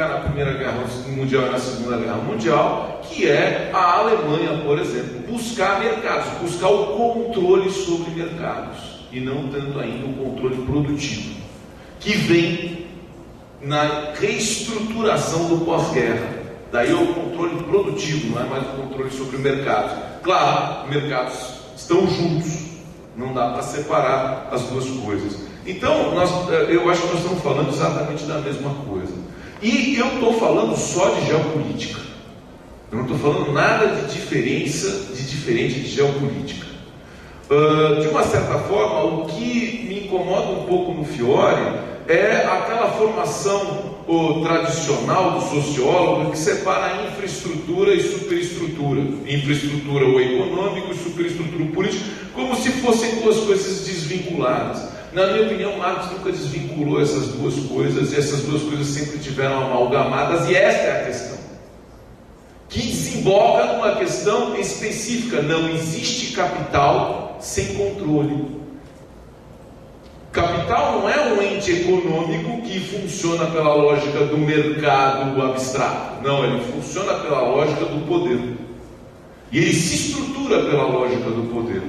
na Primeira Guerra Mundial e na Segunda Guerra Mundial, que é a Alemanha, por exemplo, buscar mercados, buscar o controle sobre mercados, e não tanto ainda o controle produtivo, que vem na reestruturação do pós-guerra. Daí é o controle produtivo, não é mais o controle sobre o mercado. Claro, mercados estão juntos, não dá para separar as duas coisas. Então, eu acho que nós estamos falando exatamente da mesma coisa. E eu estou falando só de geopolítica. Eu não estou falando nada de diferente de geopolítica. De uma certa forma, o que me incomoda um pouco no Fiore é aquela formação tradicional do sociólogo que separa infraestrutura e superestrutura. Infraestrutura o econômico e superestrutura o político, como se fossem duas coisas desvinculadas. Na minha opinião, Marx nunca desvinculou essas duas coisas, e essas duas coisas sempre tiveram amalgamadas, e esta é a questão, que desemboca numa questão específica: não existe capital sem controle. Capital não é um ente econômico que funciona pela lógica do mercado abstrato. Não, ele funciona pela lógica do poder. E ele se estrutura pela lógica do poder.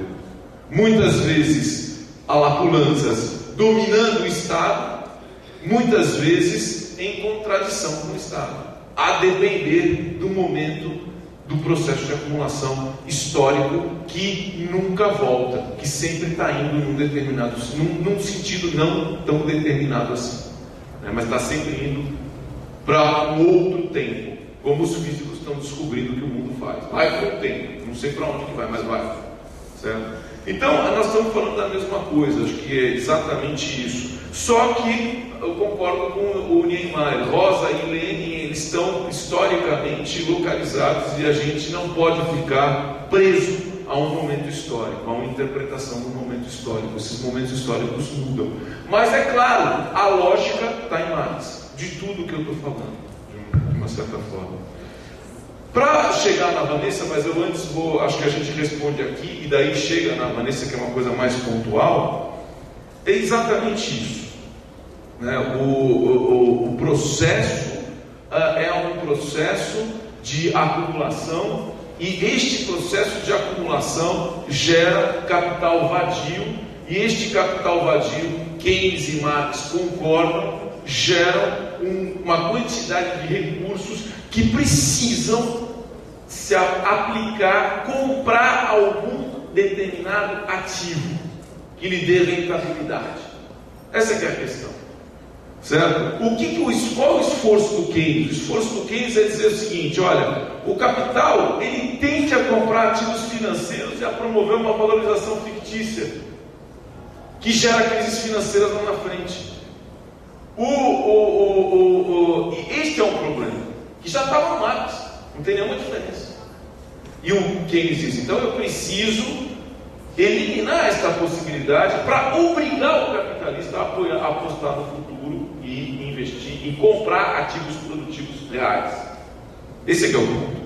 Muitas vezes, alapulanças dominando o Estado, muitas vezes em contradição com o Estado, a depender do momento do processo de acumulação histórico, que nunca volta, que sempre está indo num sentido não tão determinado assim, né? Mas está sempre indo para um outro tempo, como os físicos estão descobrindo que o mundo faz. Vai para um tempo, não sei para onde que vai, mas vai, certo? Então, nós estamos falando da mesma coisa, acho que é exatamente isso. Só que eu concordo com o Niemeyer, Rosa e Lenin, eles estão historicamente localizados, e a gente não pode ficar preso a um momento histórico, a uma interpretação do momento histórico. Esses momentos históricos mudam. Mas é claro, a lógica está em Marx, de tudo que eu estou falando, de uma certa forma. Para chegar na Vanessa, mas eu antes acho que a gente responde aqui, e daí chega na Vanessa, que é uma coisa mais pontual, é exatamente isso, né? O processo é um processo de acumulação, e este processo de acumulação gera capital vadio, e este capital vadio, Keynes e Marx concordam, geram uma quantidade de recursos que precisam se aplicar, comprar algum determinado ativo que lhe dê rentabilidade. Essa é que é a questão, certo? Qual o esforço do Keynes? O esforço do Keynes é dizer o seguinte: olha, o capital, ele tende a comprar ativos financeiros e a promover uma valorização fictícia que gera crises financeiras lá na frente. E este é um problema que já estava no Marx, não tem nenhuma diferença. E o Keynes diz: então eu preciso eliminar esta possibilidade para obrigar o capitalista a apostar no futuro e investir em comprar ativos produtivos reais. Esse é que é o ponto.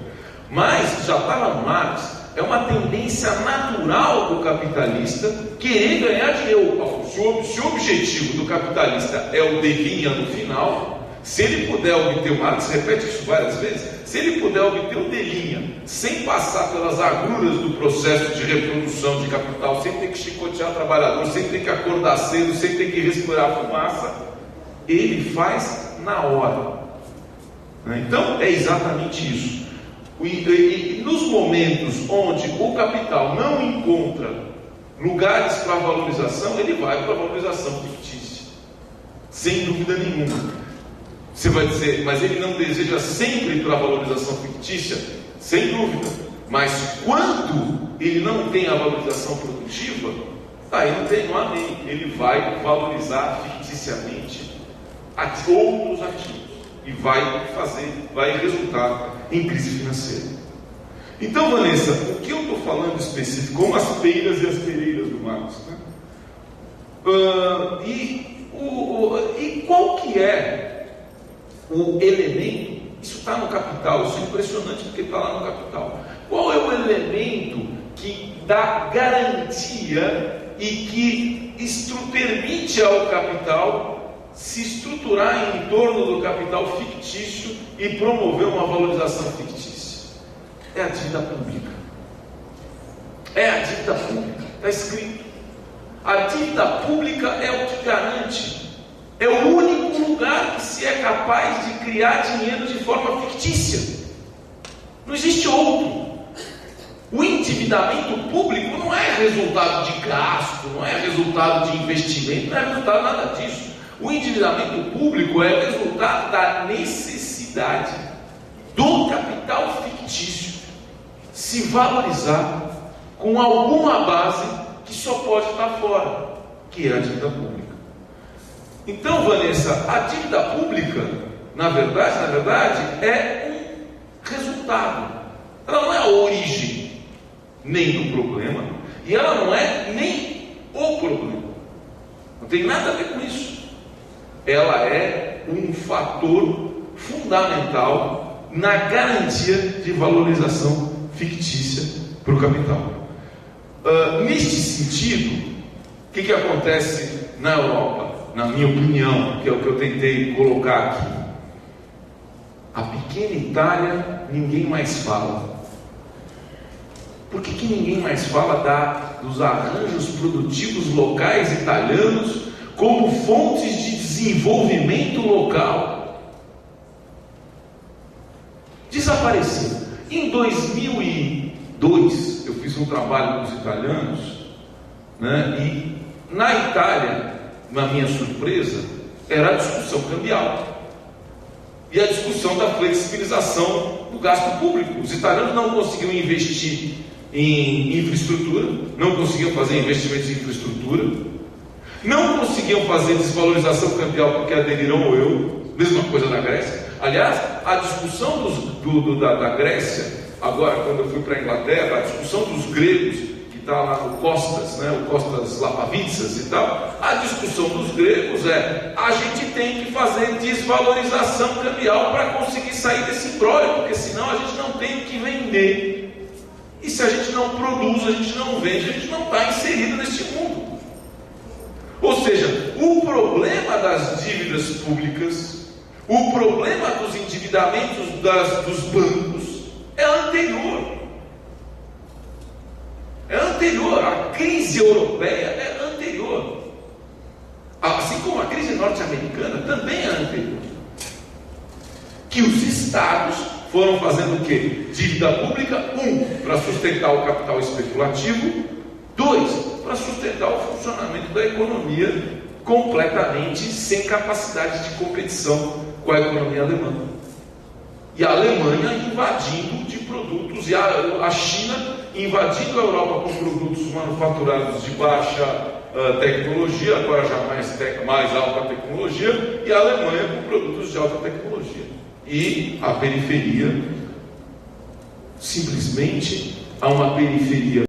Mas já estava no Marx, é uma tendência natural do capitalista querer ganhar dinheiro. Se o objetivo do capitalista é o devinha no final, se ele puder obter, o Marx repete isso várias vezes, se ele puder obter o delinha sem passar pelas agruras do processo de reprodução de capital, sem ter que chicotear o trabalhador, sem ter que acordar cedo, sem ter que respirar fumaça, ele faz na hora. Então é exatamente isso. E nos momentos onde o capital não encontra lugares para valorização, ele vai para a valorização fictícia, sem dúvida nenhuma. Você vai dizer, mas ele não deseja sempre ir para a valorização fictícia? Sem dúvida. Mas quando ele não tem a valorização produtiva, aí não há nem. Ele vai valorizar ficticiamente outros ativos e vai resultar em crise financeira. Então, Vanessa, o que eu estou falando específico, como as peiras e as pereiras do Marx, né? E qual que é o elemento? Isso está no Capital, isso é impressionante porque está lá no Capital. Qual é o elemento que dá garantia e que permite ao capital se estruturar em torno do capital fictício e promover uma valorização fictícia? É a dívida pública. É a dívida pública, está escrito. A dívida pública é o que garante, é o único lugar que se é capaz de criar dinheiro de forma fictícia. Não existe outro. O endividamento público não é resultado de gasto, não é resultado de investimento, não é resultado de nada disso. O endividamento público é o resultado da necessidade do capital fictício se valorizar com alguma base que só pode estar fora, que é a dívida pública. Então, Vanessa, a dívida pública, na verdade, é um resultado. Ela não é a origem nem do problema, e ela não é nem o problema. Não tem nada a ver com isso. Ela é um fator fundamental na garantia de valorização fictícia para o capital. Neste sentido, o que acontece na Europa, na minha opinião, que é o que eu tentei colocar aqui? A pequena Itália, ninguém mais fala. Por que ninguém mais fala dos arranjos produtivos locais italianos como fontes de desenvolvimento local? Desapareceu. Em 2002, eu fiz um trabalho com os italianos, né, e na Itália, na minha surpresa, era a discussão cambial e a discussão da flexibilização do gasto público. Os italianos não conseguiam investir em infraestrutura, não conseguiam fazer investimentos em infraestrutura, não conseguiam fazer desvalorização cambial porque aderiram ao euro, mesma coisa na Grécia. Aliás, a discussão da Grécia, agora quando eu fui para a Inglaterra, a discussão dos gregos, que está lá no Costas, né, o Costas Lapavitsas e tal, a discussão dos gregos é: a gente tem que fazer desvalorização cambial para conseguir sair desse imbróglio, porque senão a gente não tem o que vender. E se a gente não produz, a gente não vende, a gente não está inserido neste mundo. Ou seja, o problema das dívidas públicas, o problema dos endividamentos dos bancos é anterior. É anterior. A crise europeia é anterior. Assim como a crise norte-americana também é anterior. Que os estados foram fazendo o quê? Dívida pública, para sustentar o capital especulativo, 2, para sustentar o funcionamento da economia completamente sem capacidade de competição com a economia alemã. E a Alemanha invadindo de produtos, e a China invadindo a Europa com produtos manufaturados de baixa tecnologia, agora já mais alta tecnologia, e a Alemanha com produtos de alta tecnologia. E a periferia, simplesmente há uma periferia